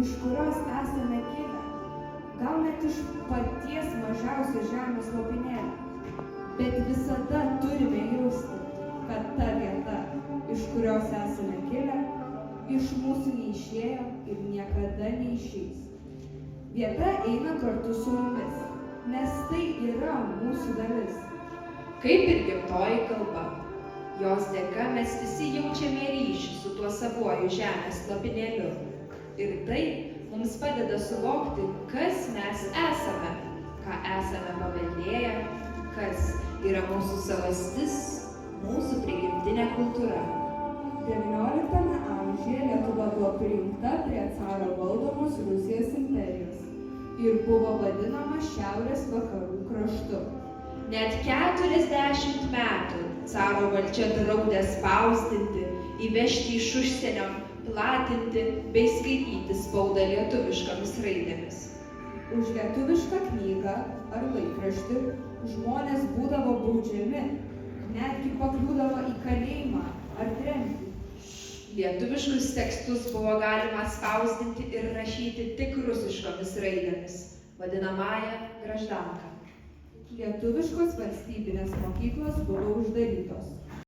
iš kurios esame kilę, gal net iš paties mažiausio žemės lopinėlio, bet visada turime jausti, kad ta vieta, iš kurios esame kilę, iš mūsų neišėjo ir niekada neišeis. Vieta eina kartu su mumis, nes tai yra mūsų dalis. Kaip ir gimtoji kalba, jos dėka mes visi jaučiame ryšį su tuo savuoju žemės lopinėliu. Ir tai mums padeda suvokti, kas mes esame, ką esame paveldėję, kas yra mūsų savastis, mūsų prigimtinė kultūra. XIX amžiuje Lietuva buvo prijungta prie caro valdomos Rusijos imperijos ir buvo vadinama Šiaurės vakarų kraštu. Net 40 metų caro valdžia draudė spausdinti, įvežti iš užsienio, platinti bei skaityti spaudą lietuviškomis raidėmis. Už lietuvišką knygą ar laikraštį žmonės būdavo baudžiami, netgi pakliūdavo į kalėjimą ar tremtį. Lietuviškus tekstus buvo galima spausdinti ir rašyti tik rusiškomis raidėmis, vadinamąja graždanka. Lietuviškos valstybinės mokyklos buvo uždarytos.